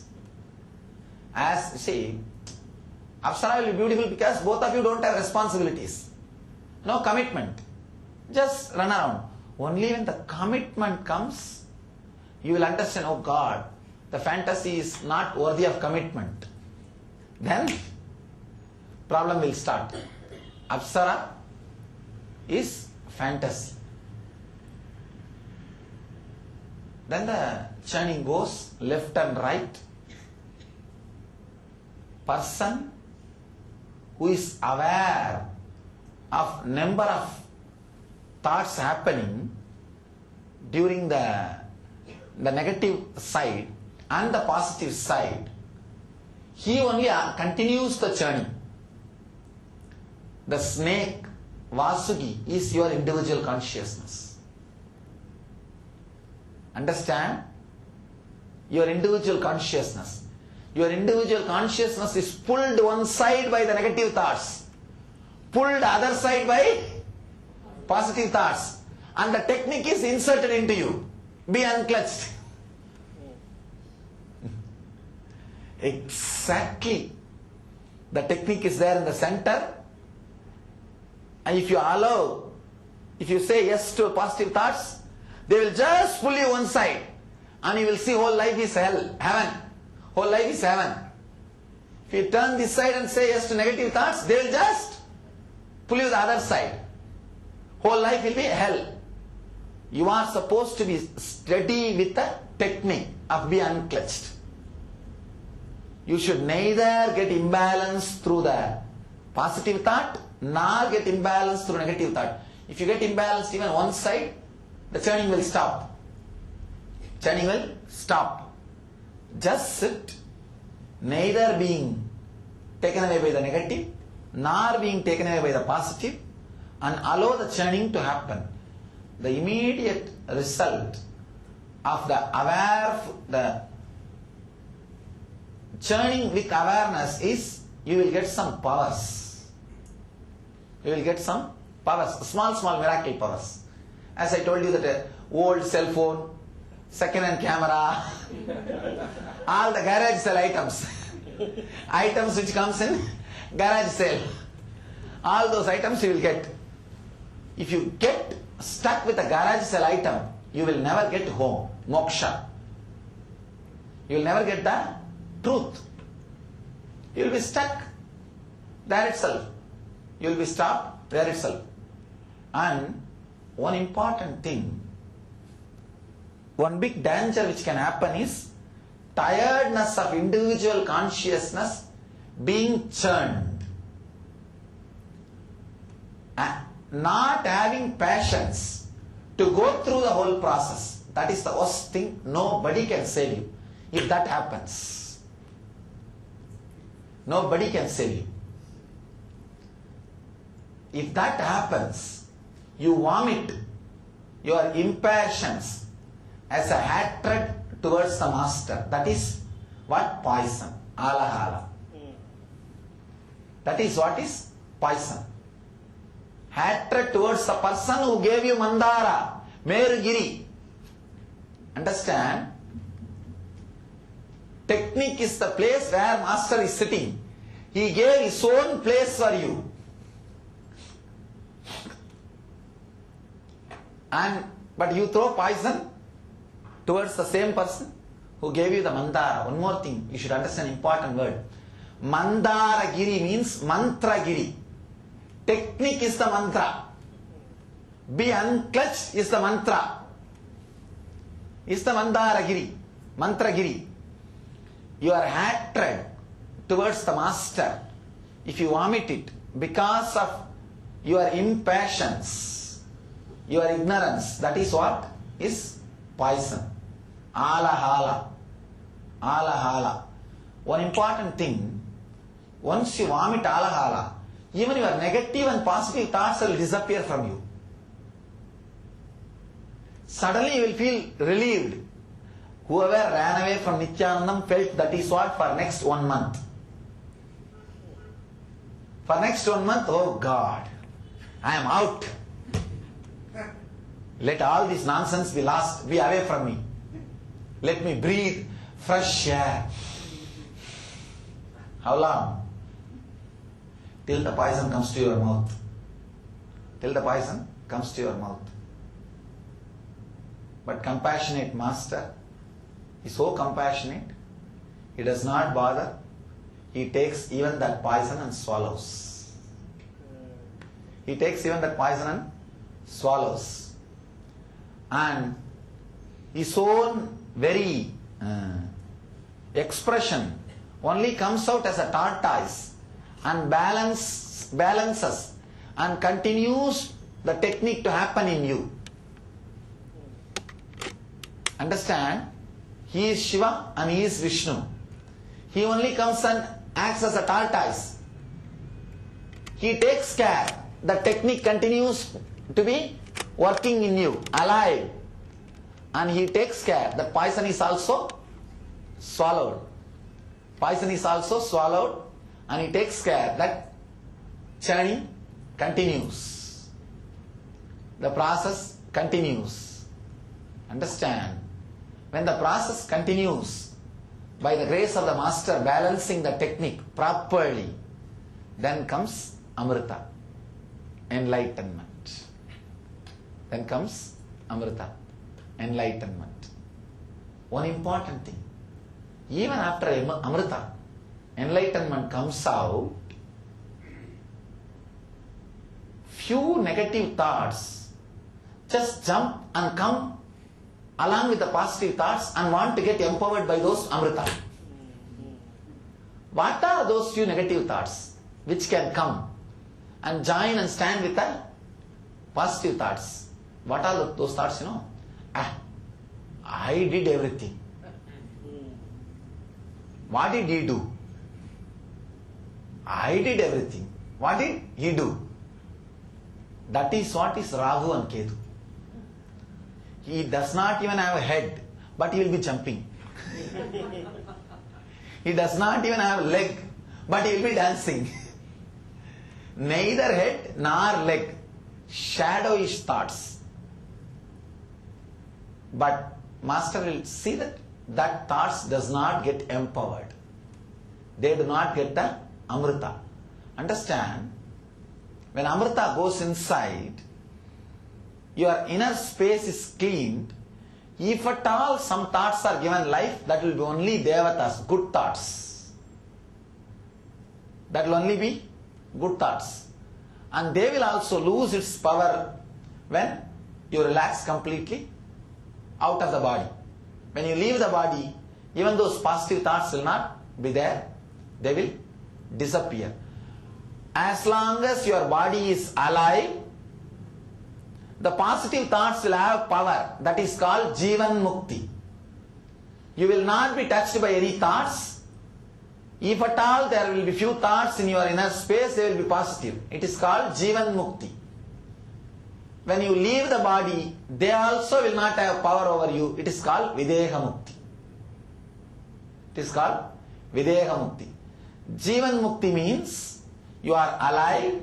As you see, Apsara will be beautiful because both of you don't have responsibilities. No commitment. Just run around. Only when the commitment comes, you will understand, oh God, the fantasy is not worthy of commitment. Then problem will start. Apsara is fantasy. Then the churning goes left and right. Person who is aware of number of thoughts happening during the negative side and the positive side, he only continues the churning. The snake Vasugi is your individual consciousness. Understand? Your individual consciousness. Your individual consciousness is pulled one side by the negative thoughts, pulled other side by positive thoughts, and the technique is inserted into you. Be unclutched. Exactly. The technique is there in the center, and if you allow, if you say yes to positive thoughts, they will just pull you one side, and you will see whole life is hell, heaven. Whole life is heaven. If you turn this side and say yes to negative thoughts, they will just pull you the other side. Whole life will be hell. You are supposed to be steady with the technique of being unclutched. You should neither get imbalanced through the positive thought nor get imbalanced through negative thought. If you get imbalanced even one side, the churning will stop. Churning will stop. Just sit, neither being taken away by the negative nor being taken away by the positive, and allow the churning to happen. The immediate result of the churning with awareness is you will get some powers. You will get some powers, small miracle powers. As I told you that old cell phone, second-hand camera, all the garage sale items, items which comes in garage sale, all those items you will get. If you get stuck with a garage sale item, you will never get home, moksha. You will never get the truth. You will be stuck there itself. You will be stopped there itself. And one important thing, one big danger which can happen is tiredness of individual consciousness being churned. Not having patience to go through the whole process. That is the worst thing. Nobody can save you. If that happens, nobody can save you. If that happens, you vomit your impatience as a hatred towards the master. That is what? Poison. Alahala. That is what is poison. Hatred towards the person who gave you Mandara, Merugiri. Understand? Technique is the place where master is sitting. He gave his own place for you. But you throw poison towards the same person who gave you the Mandara. One more thing, you should understand an important word. Mandara Giri means Mantra Giri. Technique is the mantra. Be unclutched is the mantra. Is the Mandara Giri, Mantra Giri. Your hatred towards the master, if you vomit it because of your impatience, your ignorance, that is what is poison. Alahala. Alahala. One important thing, once you vomit alahala, even your negative and positive thoughts will disappear from you. Suddenly you will feel relieved. Whoever ran away from Nityanandam felt that is what for next 1 month. For next 1 month, oh God, I am out. Let all this nonsense be lost, be away from me. Let me breathe fresh air. How long? Till the poison comes to your mouth. Till the poison comes to your mouth. But compassionate master is so compassionate, he does not bother. He takes even that poison and swallows. He takes even that poison and swallows. And his own very expression only comes out as a tortoise and balances and continues the technique to happen in you. Understand? He is Shiva and he is Vishnu. He only comes and acts as a tortoise. He takes care. The technique continues to be working in you, alive. And he takes care. The poison is also swallowed. Poison is also swallowed, and he takes care that churning continues. The process continues. Understand? When the process continues, by the grace of the master balancing the technique properly, then comes Amrita, enlightenment. Then comes Amrita, enlightenment. One important thing, even after Amrita, enlightenment comes out, few negative thoughts just jump and come along with the positive thoughts and want to get empowered by those Amrita. What are those few negative thoughts which can come and join and stand with the positive thoughts? What are those thoughts, I did everything. What did he do? I did everything. What did he do? That is what is Rahu and Ketu. He does not even have a head, but he will be jumping. He does not even have a leg, but he will be dancing. Neither head nor leg. Shadowish thoughts. But Master will see that thoughts does not get empowered. They do not get the Amrita. Understand? When Amrita goes inside, your inner space is cleaned. If at all some thoughts are given life, that will be only Devatas, good thoughts. That will only be good thoughts. And they will also lose its power when you relax completely out of the body. When you leave the body, even those positive thoughts will not be there. They will disappear. As long as your body is alive, the positive thoughts will have power. That is called Jivan Mukti. You will not be touched by any thoughts. If at all there will be few thoughts in your inner space, they will be positive. It is called Jivan Mukti. When you leave the body, they also will not have power over you. It is called Videha Mukti. It is called Videha Mukti. Jivan Mukti means you are alive.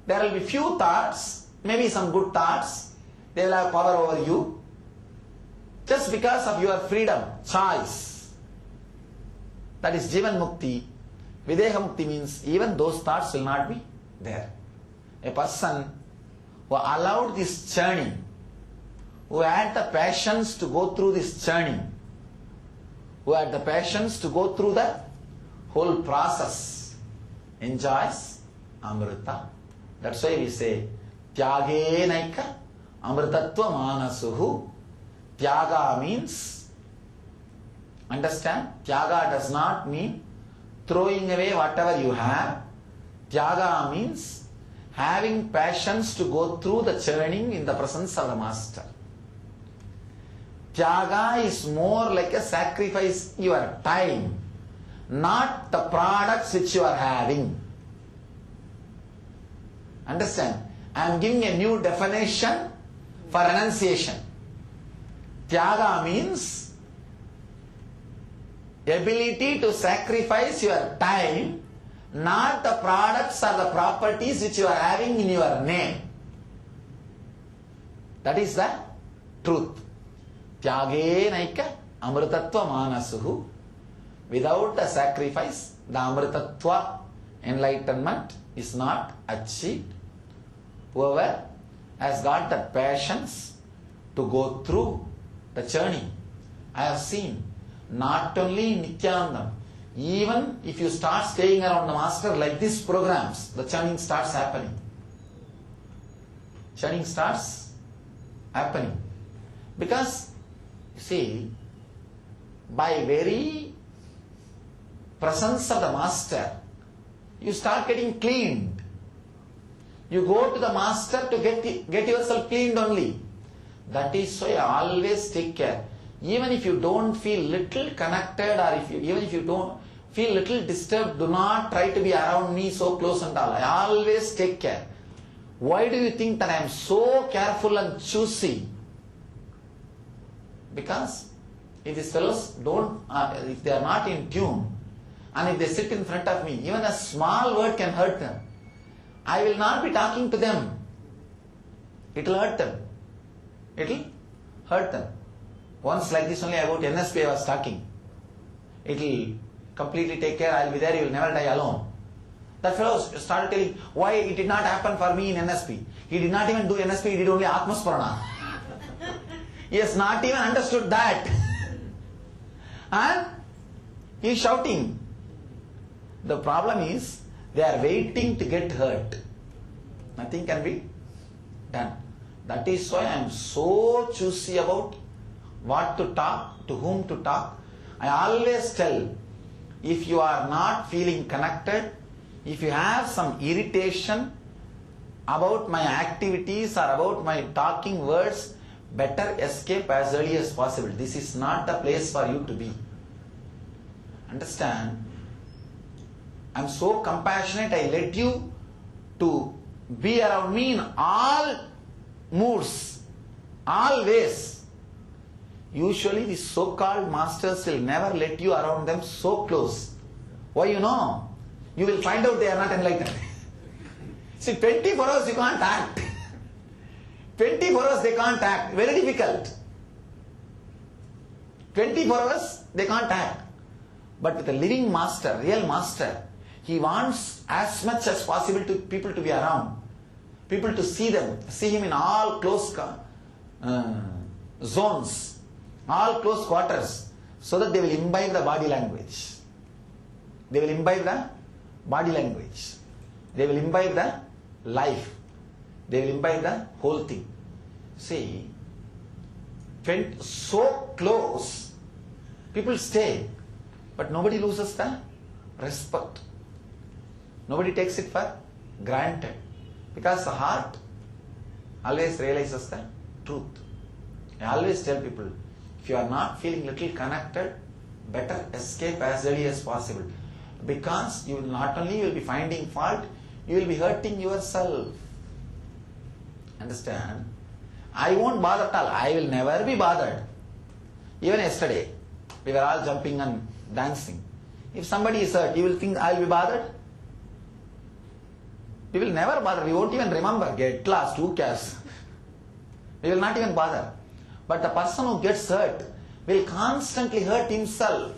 There will be few thoughts, maybe some good thoughts. They will have power over you. Just because of your freedom, choice. That is Jivan Mukti. Videha Mukti means even those thoughts will not be there. A person who allowed this churning, who had the passions to go through this churning, who had the passions to go through the whole process, enjoys Amrita. That's why we say, Tyage naika Amritatva manasuhu. Tyaga means, understand, Tyaga does not mean throwing away whatever you have. Tyaga means having passions to go through the churning in the presence of the Master. Tyaga is more like a sacrifice your time, not the products which you are having. Understand? I am giving a new definition for renunciation. Tyaga means ability to sacrifice your time, not the products or the properties which you are having in your name. That is the truth. Tyage naika amritatva manasuhu. Without the sacrifice, the amritatva, enlightenment, is not achieved. Whoever has got the passions to go through the journey. I have seen not only in Nityanandam, even if you start staying around the Master like these programs, the churning starts happening. Churning starts happening. Because, you see, by very presence of the Master, you start getting cleaned. You go to the Master to get yourself cleaned only. That is why I always take care. Even if you don't feel little connected, or even if you don't feel little disturbed, do not try to be around me so close and all. I always take care. Why do you think that I am so careful and choosy? Because if these fellows if they are not in tune, and if they sit in front of me, even a small word can hurt them. I will not be talking to them. It will hurt them. It will hurt them. Once like this only about NSP I was talking. It will completely take care, I will be there, you will never die alone. That fellow started telling why it did not happen for me in NSP. He did not even do NSP, he did only Atmasparana. He has not even understood that. And He is shouting. The problem is they are waiting to get hurt. Nothing can be done. That is why I am so choosy about what to talk, to whom to talk. I always tell, if you are not feeling connected, if you have some irritation about my activities or about my talking words, better escape as early as possible. This is not the place for you to be. Understand? I am so compassionate, I let you to be around me in all moods, all ways. Usually the so-called masters will never let you around them so close. Why you know? You will find out they are not enlightened. See, 24 hours you can't act. 24 hours they can't act. Very difficult. 24 hours they can't act. But with a living master, real master, he wants as much as possible to people to be around. People to see them, see him in all close zones, all close quarters, so that they will imbibe the body language. They will imbibe the body language. They will imbibe the life. They will imbibe the whole thing. See, when so close, people stay, but nobody loses the respect. Nobody takes it for granted. Because the heart always realizes the truth. I always tell people, if you are not feeling little connected, better escape as early as possible. Because you not only will be finding fault, you will be hurting yourself. Understand? I won't bother at all. I will never be bothered. Even yesterday, we were all jumping and dancing. If somebody is hurt, you will think I will be bothered? We will never bother. We won't even remember. Get lost. Who cares? We will not even bother. But the person who gets hurt will constantly hurt himself.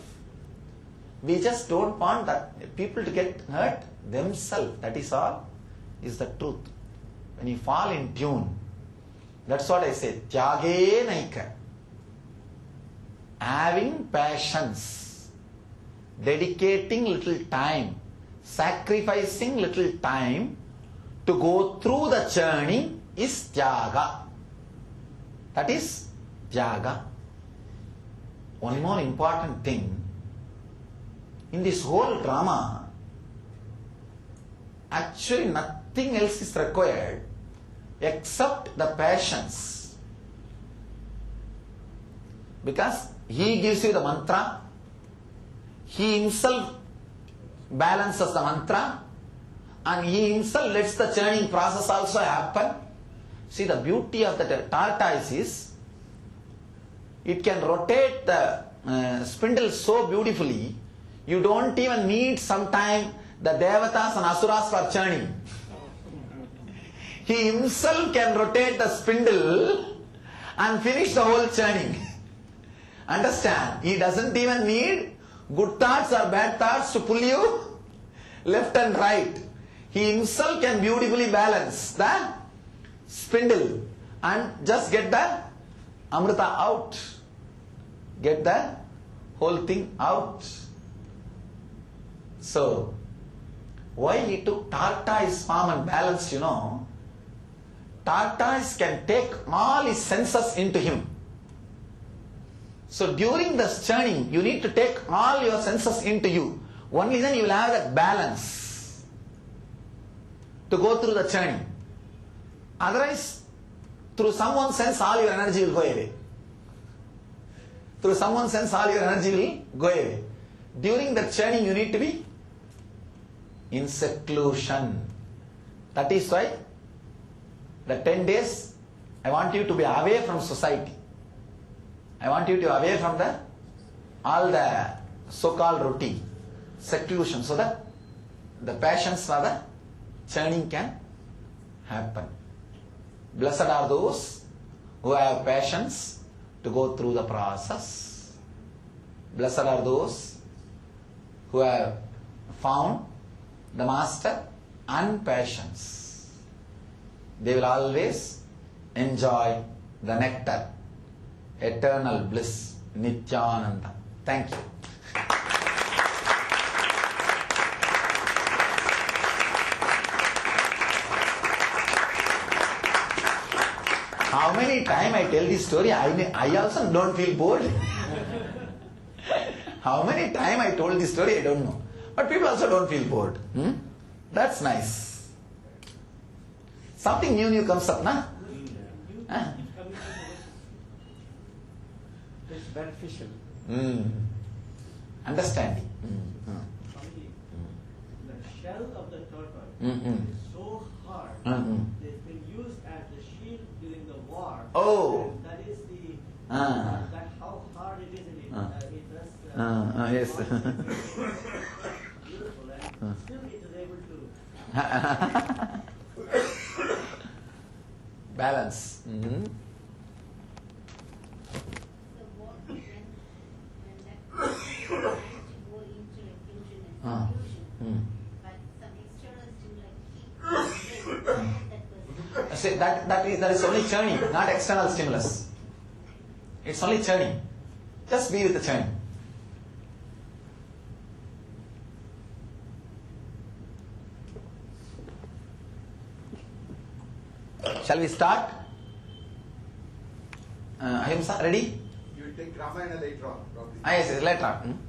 We just don't want that people to get hurt themselves. That is all. Is the truth. When you fall in tune, that's what I say. Tyage naika. Having patience, dedicating little time, sacrificing little time to go through the churning is tyaga. That is tyaga. One more important thing. In this whole drama, actually nothing else is required except the patience. Because he gives you the mantra, he himself balances the mantra, and he himself lets the churning process also happen. See, the beauty of the tortoise is, it can rotate the spindle so beautifully, you don't even need sometime the devatas and asuras for churning. He himself can rotate the spindle and finish the whole churning. Understand? He doesn't even need good thoughts or bad thoughts to pull you left and right. He himself can beautifully balance the spindle and just get the amrita out. Get the whole thing out. So, why he took tortoise form and balance, you know? Tortoise can take all his senses into him. So during the churning, you need to take all your senses into you. Only then you will have that balance to go through the churning. Otherwise, through someone's sense, all your energy will go away. Through someone's sense, all your energy will go away. During the churning, you need to be in seclusion. That is why the 10 days, I want you to be away from society. I want you to be away from all the so-called routine, seclusion, so that the passions for the churning can happen. Blessed are those who have passions to go through the process. Blessed are those who have found the master and passions. They will always enjoy the nectar, eternal bliss, Nityananda. Thank you. How many times I tell this story, I also don't feel bored. How many times I told this story, I don't know. But people also don't feel bored. That's nice. Something new comes up, na? Huh? It's beneficial. Understanding. The shell of the tortoise Mm-hmm. is so hard. Mm-hmm. It's been used as the shield during the war. Oh. And that is the that how hard it is in it. It does. Yes. Beautiful, and still it is able to. Balance. So what when that managed to go into a fusion and fusion, but some external stimuli keep that person. See, that is only churning, not external stimulus. It's only churning. Just be with the churning. Shall we start? Ahimsa, ready? You will take Ramayana later on, probably. Yes, later on.